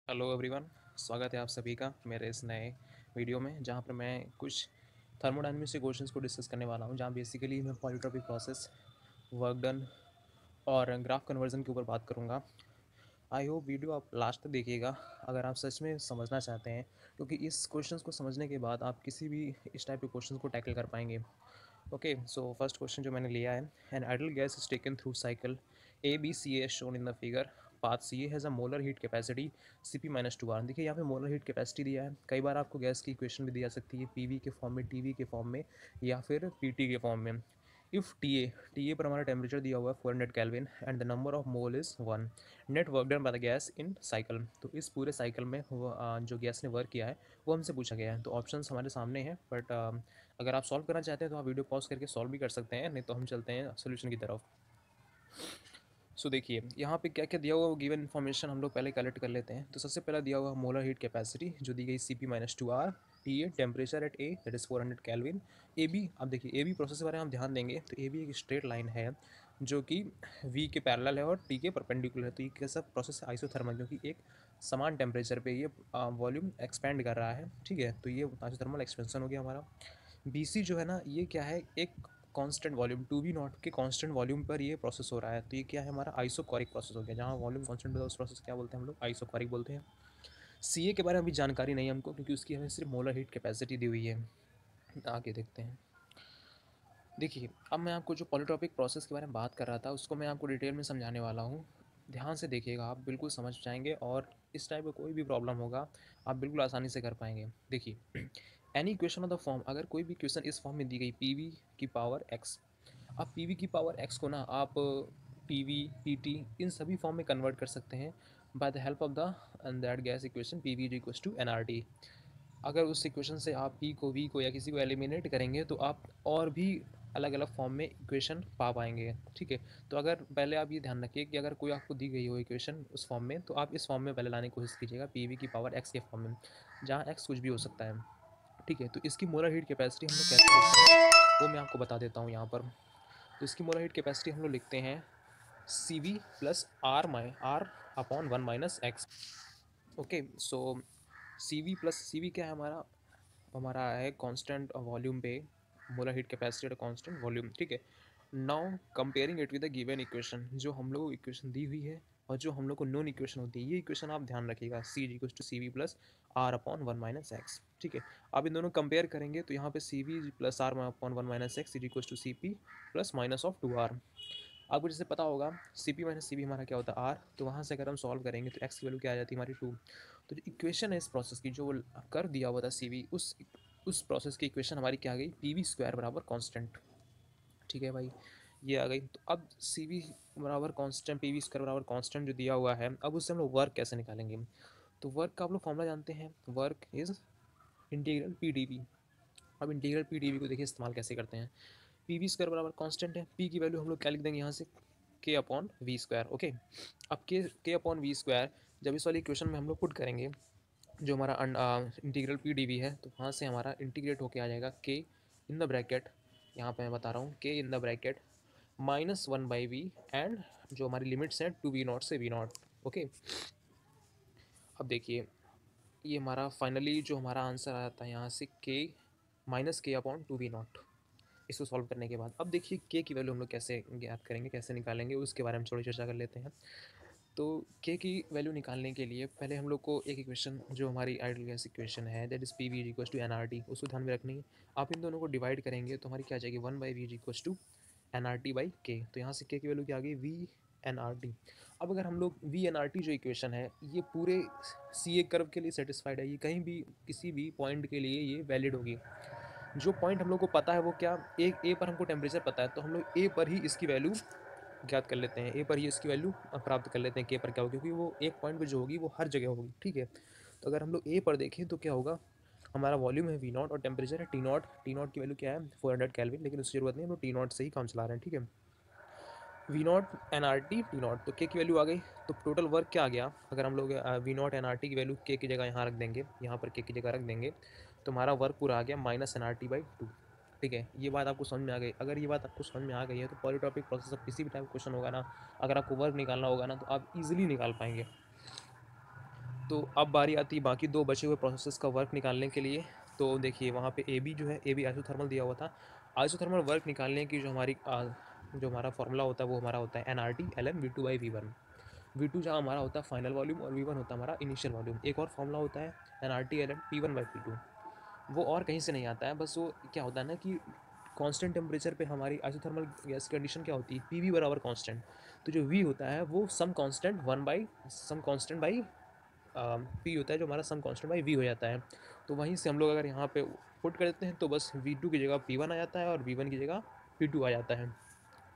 Hello everyone. स्वागत है आप सभी का मेरे इस नए वीडियो में, जहां पर मैं कुछ थर्मोडायनामिक्स के क्वेश्चंस को डिस्कस करने वाला हूं, जहां बेसिकली मैं पॉलीट्रॉपिक प्रोसेस, वर्क डन और ग्राफ कन्वर्जन के ऊपर बात करूंगा। आई होप वीडियो आप लास्ट तक देखिएगा अगर आप सच में समझना चाहते हैं, क्योंकि इस क्वेश्चंस को समझने के बाद आप किसी भी इस टाइप के क्वेश्चंस को टैकल कर पाएंगे। ओके, सो फर्स्ट क्वेश्चन जो मैंने लिया है, an ideal gas is taken through cycle A B C A shown in the figure. Path C A has a molar heat capacity C P minus two R. देखिए यहाँ पे molar heat capacity दिया है। कई बार आपको gas की equation भी दी जा सकती है पी वी के फॉर्म में, टी वी के फॉर्म में, या फिर पी टी के फॉर्म में। इफ़ टी ए पर हमारा टेम्परेचर दिया हुआ है 400 kelvin and the number of mole is 1, net work done by the gas in cycle. तो इस पूरे साइकिल में जो गैस ने वर्क किया है वो हमसे पूछा गया है। तो ऑप्शंस हमारे सामने हैं, बट अगर आप सॉल्व करना चाहते हैं तो आप वीडियो पॉज करके सॉल्व भी कर सकते हैं, नहीं तो हम चलते हैं सोल्यूशन की तरफ। सो देखिए यहाँ पे क्या क्या दिया हुआ, वो गिवन इन्फॉर्मेशन हम लोग पहले कलेक्ट कर लेते हैं। तो सबसे पहला दिया हुआ मोलर हीट कैपेसिटी जो दी गई C P minus two R. T A temperature at A that is 400 kelvin. A B, अब देखिए ए बी प्रोसेस के बारे में हम ध्यान देंगे तो ए बी एक स्ट्रेट लाइन है जो कि वी के पैरेलल है और टी के परपेंडिकुलर है। तो ये कैसा प्रोसेस है? आइसोथर्मल, क्योंकि एक समान टेम्परेचर पे ये वॉल्यूम एक्सपेंड कर रहा है। ठीक है, तो ये आइसोथर्मल एक्सपेंशन हो गया हमारा। बी सी जो है ना, ये क्या है, एक constant volume two B naught के कांस्टेंट वॉल्यूम पर ये प्रोसेस हो रहा है। तो ये क्या है, हमारा आइसोकोरिक प्रोसेस हो गया। जहाँ वॉल्यूम कांस्टेंट होता है उस प्रोसेस क्या बोलते हैं हम लोग? आइसोकोरिक बोलते हैं। सी ए के बारे में अभी जानकारी नहीं है हमको, क्योंकि उसकी हमें सिर्फ मोलर हीट कैपेसिटी दी हुई है। आगे देखते हैं। देखिए अब मैं आपको जो पॉलीट्रॉपिक प्रोसेस के बारे में बात कर रहा था उसको मैं आपको डिटेल में समझाने वाला हूँ। ध्यान से देखिएगा, आप बिल्कुल समझ जाएंगे और इस टाइप का कोई भी प्रॉब्लम होगा आप बिल्कुल आसानी से कर पाएंगे। देखिए any equation of the form, अगर कोई भी क्वेश्चन इस फॉर्म में दी गई पी वी की पावर एक्स, अब पी वी की पावर एक्स को ना आप पी वी पी टी इन सभी फॉर्म में कन्वर्ट कर सकते हैं by the help of the that gas equation P V equals to N R T. अगर उस इक्वेशन से आप पी को वी को या किसी को एलिमिनेट करेंगे तो आप और भी अलग अलग फॉर्म में इक्वेशन पा पाएंगे। ठीक है, तो अगर पहले आप ये ध्यान रखिए कि अगर कोई आपको दी गई हो इक्वेशन उस फॉर्म में, तो आप इस फॉर्म में पहले लाने की कोशिश कीजिएगा पी वी की पावर एक्स के फॉर्म में, जहाँ एक्स कुछ भी हो सकता है। ठीक है, तो इसकी मोलर हीट कैपेसिटी हम लोग कैसे लिखते हैं वो मैं आपको बता देता हूँ यहाँ पर। तो इसकी मोलर हीट कैपेसिटी हम लोग लिखते हैं C V plus R upon one minus X. Okay, so C V plus C V क्या है हमारा? हमारा है कांस्टेंट वॉल्यूम पे molar heat capacity at constant volume. ठीक है, now comparing it with the given equation, जो हम लोग इक्वेशन दी हुई है और जो हम लोग को नॉन इक्वेशन होती है, ये इक्वेशन आप ध्यान रखिएगा, C is equal to C V plus R upon one minus X. ठीक है, आप इन दोनों कंपेयर करेंगे तो यहाँ पे C V plus R upon one minus X is equal to C P plus minus of two R. आपको जैसे पता होगा C P minus C V हमारा क्या होता है? आर। तो वहाँ से अगर हम सॉल्व करेंगे तो एक्स की वैल्यू क्या आ जाती है हमारी? टू। तो जो इक्वेशन है इस प्रोसेस की, जो वो कर दिया हुआ था सी वी, उस प्रोसेस की इक्वेशन हमारी क्या आ गई? पी वी स्क्वायर बराबर कॉन्स्टेंट। ठीक है भाई, ये आ गई। तो अब सी वी बराबर कॉन्स्टेंट, पी वी स्क्वायर बराबर कॉन्स्टेंट जो दिया हुआ है, अब उससे हम लोग वर्क कैसे निकालेंगे? तो वर्क का आप लोग फॉर्मूला जानते हैं, work is integral P D V. अब इंटीग्रल पी डी वी को देखिए इस्तेमाल कैसे करते हैं। पी वी स्क्वायर बराबर कॉन्स्टेंट है, पी की वैल्यू हम लोग क्या लिख देंगे यहाँ से? के अपॉन वी स्क्वायर। ओके, अब के अपॉन वी स्क्वायर जब इस वाली इक्वेशन में हम लोग पुट करेंगे, जो हमारा इंटीग्रल पी डी वी है, तो वहाँ से हमारा इंटीग्रेट होके आ जाएगा के इन द ब्रैकेट, यहाँ पे मैं बता रहा हूँ के in the bracket minus one by V, and जो हमारी लिमिट्स हैं टू वी नॉट से वी नॉट। ओके, अब देखिए ये हमारा फाइनली जो हमारा आंसर आया था यहाँ से के माइनस के अपॉन टू वी नॉट। इसको सॉल्व करने के बाद अब देखिए के की वैल्यू हम लोग कैसे ज्ञात करेंगे, कैसे निकालेंगे, उसके बारे में थोड़ी चर्चा कर लेते हैं। तो के की वैल्यू निकालने के लिए पहले हम लोग को एक इक्वेशन, जो हमारी आइडल गैस इक्वेशन है, that is P V equals to N R T, उसको ध्यान में रखनी है। आप इन दोनों को डिवाइड करेंगे तो हमारी क्या आ जाएगी? One by V equals to N R T by K. तो यहाँ से के की वैल्यू क्या आ गई? V N R T. अब अगर हम लोग वी एन आर टी जो इक्वेशन है, ये पूरे सी ए कर्व के लिए सेटिस्फाइड है, ये कहीं भी किसी भी पॉइंट के लिए ये वैलिड होगी। जो पॉइंट हम लोग को पता है वो क्या? एक ए पर हमको टेम्परेचर पता है, तो हम लोग ए पर ही इसकी वैल्यू ज्ञात कर लेते हैं, ए पर ही इसकी वैल्यू प्राप्त कर लेते हैं के पर क्या होगी, क्योंकि वो एक पॉइंट पर जो होगी वो हर जगह होगी। ठीक है, तो अगर हम लोग ए पर देखें तो क्या होगा? हमारा वॉल्यूम है वी नॉट और टेम्परेचर है टी नॉट। टी नॉट की वैल्यू क्या है? 400 केल्विन, लेकिन उसकी जरूरत नहीं, हम लोग टी नॉट से ही काम चला रहे हैं। ठीक है, V naught N R T T naught, तो के की वैल्यू आ गई। तो टोटल वर्क क्या आ गया? अगर हम लोग V naught N R T की वैल्यू के की जगह यहाँ रख देंगे, यहाँ पर के की जगह रख देंगे, तो हमारा वर्क पूरा आ गया minus N R T by two. ठीक है, ये बात आपको समझ में आ गई। अगर ये बात आपको समझ में आ गई है तो पॉलीटॉपिक प्रोसेस of किसी भी टाइप का क्वेश्चन होगा ना, अगर आपको वर्क निकालना होगा ना, तो आप इजीली निकाल पाएंगे। तो अब बारी आती है बाकी दो बचे हुए प्रोसेसेस का वर्क निकालने के लिए। तो देखिए वहाँ पे ए बी जो है, ए बी आइसोथर्मल दिया हुआ था। आइसोथर्मल वर्क निकालने की जो हमारा फॉर्मूला होता है वो हमारा होता है N R T L N V two by V one. V two जहाँ हमारा होता है फाइनल वॉल्यूम और वी वन होता है हमारा इनिशियल वॉल्यूम। एक और फॉर्मूला होता है N R T L N P one by P two. वो और कहीं से नहीं आता है, बस वो क्या होता है ना कि कांस्टेंट टेम्परेचर पे हमारी आइसोथर्मल गैस कंडीशन क्या होती है, पी वी बराबर कांस्टेंट। तो जो वी होता है वो some constant one by some constant by P होता है, जो हमारा सम कांस्टेंट बाई वी हो जाता है। तो वहीं से हम लोग अगर यहाँ पे पुट कर देते हैं तो बस वी टू की जगह पी वन आ जाता है और वी वन की जगह पी टू आ जाता है।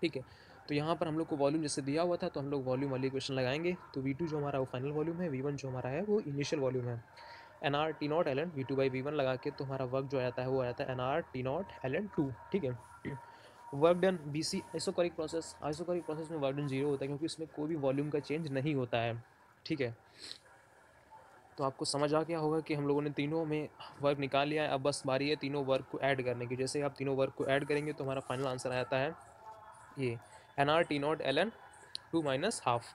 ठीक है। तो यहाँ पर हम लोग को वॉल्यूम जैसे दिया हुआ था तो हम लोग वॉल्यूम वाली इक्वेशन लगाएंगे। तो वी टू जो हमारा वो फाइनल वॉल्यूम है, वी वन जो हमारा है वो इनिशियल वॉल्यूम है। N R T naught L N V two by V one लगा के तो हमारा वर्क जो आ जाता है वो आ जाता है N R T naught L N two. ठीक है। Work done B C isochoric process. Isochoric process में वर्क डन जीरो होता है क्योंकि इसमें कोई भी वॉल्यूम का चेंज नहीं होता है। ठीक है। तो आपको समझ आ गया होगा कि हम लोगों ने तीनों में वर्क निकाल लिया है। अब बस बारी है तीनों वर्क को ऐड करने की। जैसे आप तीनों वर्क को ऐड करेंगे तो हमारा फाइनल आंसर आता है ये N R T naught L N two minus half.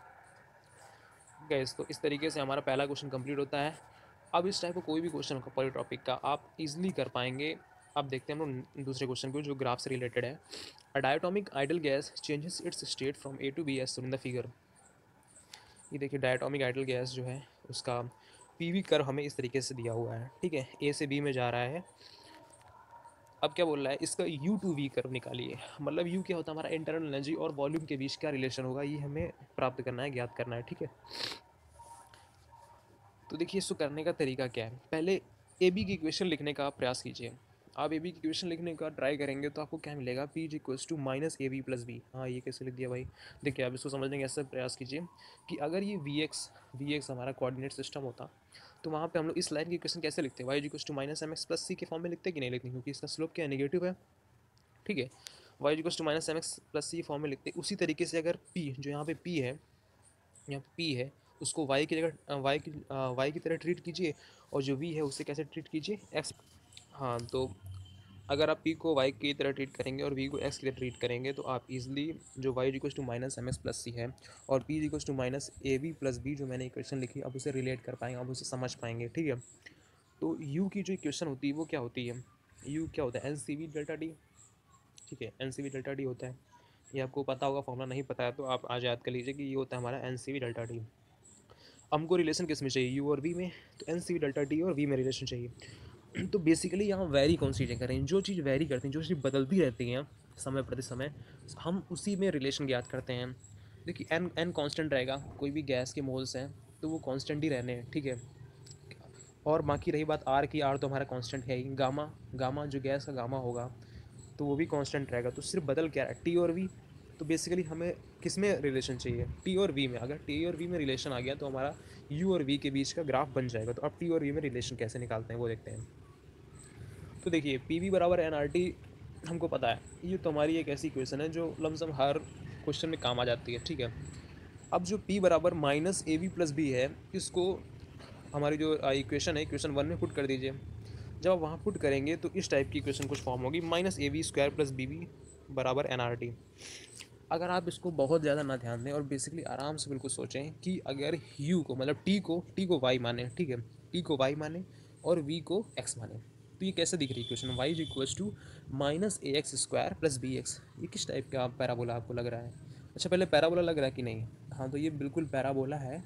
Gas तो इस तरीके से हमारा पहला क्वेश्चन कंप्लीट होता है। अब इस टाइप का कोई भी क्वेश्चन होगा पर टॉपिक का आप इजीली कर पाएंगे। अब देखते हैं हम लोग दूसरे क्वेश्चन को जो ग्राफ से रिलेटेड है। A diatomic ideal gas changes its state from A to B as in the figure. ये देखिए डायटोमिक आइडल गैस जो है उसका पीवी कर्व हमें इस तरीके से दिया हुआ है। ठीक है, ए से बी में जा रहा है। अब क्या बोल रहा है, इसका यू टू वी कर्व निकालिए। मतलब यू क्या होता है, हमारा इंटरनल एनर्जी और वॉल्यूम के बीच क्या रिलेशन होगा ये हमें प्राप्त करना है, ज्ञात करना है। ठीक है। तो देखिए इसको करने का तरीका क्या है। पहले ए बी की इक्वेशन लिखने का प्रयास कीजिए। आप ए बी की इक्वेशन लिखने का ट्राई करेंगे तो आपको क्या मिलेगा, P is equals to minus A B plus B. हाँ ये कैसे लिख दिया भाई। देखिए आप इसको समझने का ऐसा प्रयास कीजिए कि अगर ये वी एक्स हमारा कोऑर्डिनेट सिस्टम होता तो वहाँ पे हम लोग इस लाइन की इक्वेशन कैसे लिखते हैं, Y is equals to minus M X plus C के फॉर्म में लिखते कि नहीं लिखते, क्योंकि इसका स्लोप क्या है, नेगेटिव है। ठीक है। Y is equals to minus M X plus C form में लिखते। उसी तरीके से अगर पी जो यहाँ पे पी है, यहाँ पे पी है, उसको वाई की जगह वाई की तरह ट्रीट कीजिए और जो वी है उसे कैसे ट्रीट कीजिए, एक्स। हाँ तो अगर आप पी को वाई की तरह ट्रीट करेंगे और वी को एक्स की तरह ट्रीट करेंगे तो आप इजीली जो Y equals to minus M X plus C है और P equals to minus A V plus B जो मैंने इक्वेशन लिखी अब उसे रिलेट कर पाएंगे, आप उसे समझ पाएंगे। ठीक है। तो यू की जो इक्वेशन होती है वो क्या होती है, यू क्या होता है, N C V delta D. ठीक है, N C V delta D होता है। ये आपको पता होगा, फॉर्मूला नहीं पता है तो आप आज याद कर लीजिए कि ये होता है हमारा N C V delta D. हमको रिलेशन किस में चाहिए, यू और वी में, तो N C V delta D और वी में रिलेशन चाहिए। तो बेसिकली यहाँ वेरी कौन सी चीज़ें करें, जो चीज़ वेरी करती हैं, जो चीज़ बदलती रहती हैं समय प्रति समय, हम उसी में रिलेशन ज्ञात करते हैं। देखिए एन एन कांस्टेंट रहेगा, कोई भी गैस के मोल्स हैं तो वो कांस्टेंट ही रहने हैं। ठीक है। और बाकी रही बात आर की, आर तो हमारा कांस्टेंट है ही। गामा, गामा जो गैस का गामा होगा तो वो भी कांस्टेंट रहेगा। तो सिर्फ बदल क्या है, टी और वी। तो बेसिकली हमें किस में रिलेशन चाहिए, टी और वी में। अगर टी और वी में रिलेशन आ गया तो हमारा यू और वी के बीच का ग्राफ बन जाएगा। तो अब टी और वी में रिलेशन कैसे निकालते हैं वो देखते हैं। तो देखिए पी वी बराबर एन आर टी हमको पता है, ये तो हमारी एक ऐसी इक्वेशन है जो लमसम हर क्वेश्चन में काम आ जाती है। ठीक है। अब जो पी बराबर minus A V plus B है, इसको हमारी जो इक्वेशन है इक्वेशन वन में पुट कर दीजिए। जब आप वहाँ पुट करेंगे तो इस टाइप की इक्वेशन कुछ फॉर्म होगी, minus A V square plus B V बराबर एन आर टी। अगर आप इसको बहुत ज़्यादा ना ध्यान दें और बेसिकली आराम से बिल्कुल सोचें कि अगर यू को मतलब टी को वाई माने, ठीक है, टी को वाई माने और वी को एक्स माने, तो ये कैसे दिख रही है equation, Y is equals to minus A X square plus B X. ये किस टाइप का पैराबोला आपको लग रहा है। अच्छा पहले पैराबोला लग रहा है कि नहीं। हाँ तो ये बिल्कुल पैराबोला है,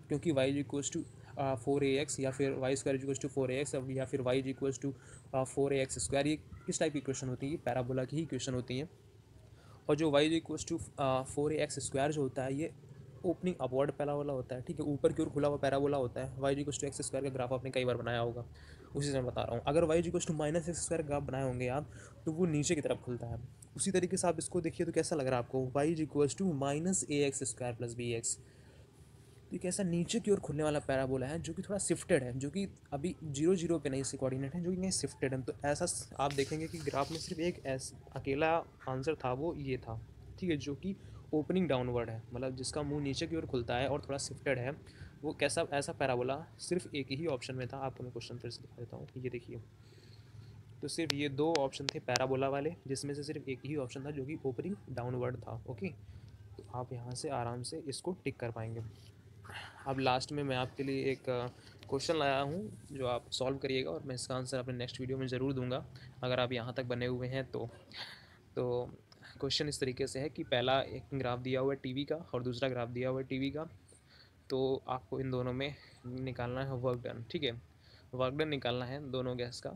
क्योंकि Y is equals to four A X या फिर Y square is equals to four A X या फिर Y is equals to four A X square. ये किस टाइप की इक्वेशन होती है, ये पैराबोला की ही इक्वेशन होती है। और जो Y equals to four A X square जो होता है ये ओपनिंग अपवर्ड पैराबोला होता है। ठीक है, ऊपर की ओर खुला हुआ पैराबोला होता है। Y equals to X square का ग्राफ आपने कई बार बनाया होगा, उसी से मैं बता रहा हूँ। अगर Y equals to minus X square graph बनाए होंगे आप तो वो नीचे की तरफ खुलता है। उसी तरीके से आप इसको देखिए तो कैसा लग रहा है आपको, Y equals to minus A X square plus B X. तो एक ऐसा नीचे की ओर खुलने वाला पैराबोला है जो कि थोड़ा शिफ्टेड है, जो कि अभी जीरो जीरो पे नहीं से कोऑर्डिनेट है, जो कि कहीं शिफ्टेड है। तो ऐसा आप देखेंगे कि ग्राफ में सिर्फ एक अकेला आंसर था, वो ये था। ठीक है, जो कि ओपनिंग डाउनवर्ड है, मतलब जिसका मुंह नीचे की ओर खुलता है और थोड़ा शिफ्टेड है। वो कैसा ऐसा पैराबोला सिर्फ एक ही ऑप्शन में था। आपको मैं क्वेश्चन फिर से दिखा देता हूँ, ये देखिए। तो सिर्फ ये दो ऑप्शन थे पैराबोला वाले, जिसमें से सिर्फ एक ही ऑप्शन था जो कि ओपनिंग डाउनवर्ड था। ओके, तो आप यहाँ से आराम से इसको टिक कर पाएंगे। अब लास्ट में मैं आपके लिए एक क्वेश्चन लाया हूँ जो आप सॉल्व करिएगा, और मैं इसका आंसर अपने नेक्स्ट वीडियो में ज़रूर दूंगा अगर आप यहाँ तक बने हुए हैं तो क्वेश्चन इस तरीके से है कि पहला एक ग्राफ दिया हुआ है टीवी का और दूसरा ग्राफ दिया हुआ है टीवी का। तो आपको इन दोनों में निकालना है वर्क डन। ठीक है, वर्क डन निकालना है दोनों गैस का,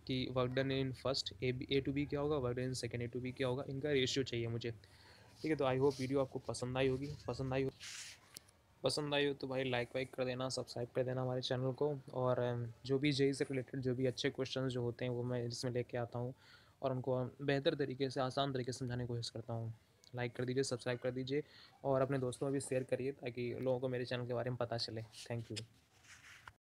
कि work done in first A to B क्या होगा, work done in second A to B क्या होगा, इनका रेशियो चाहिए मुझे। ठीक है, तो आई होप वीडियो आपको पसंद आई होगी। पसंद आई हो तो भाई लाइक वाइक कर देना, सब्सक्राइब कर देना हमारे चैनल को। और जो भी जेई से रिलेटेड जो भी अच्छे क्वेश्चन जो होते हैं वो मैं इसमें लेके आता हूँ और उनको बेहतर तरीके से, आसान तरीके से समझाने की कोशिश करता हूँ। लाइक कर दीजिए, सब्सक्राइब कर दीजिए और अपने दोस्तों में भी शेयर करिए ताकि लोगों को मेरे चैनल के बारे में पता चले। Thank you.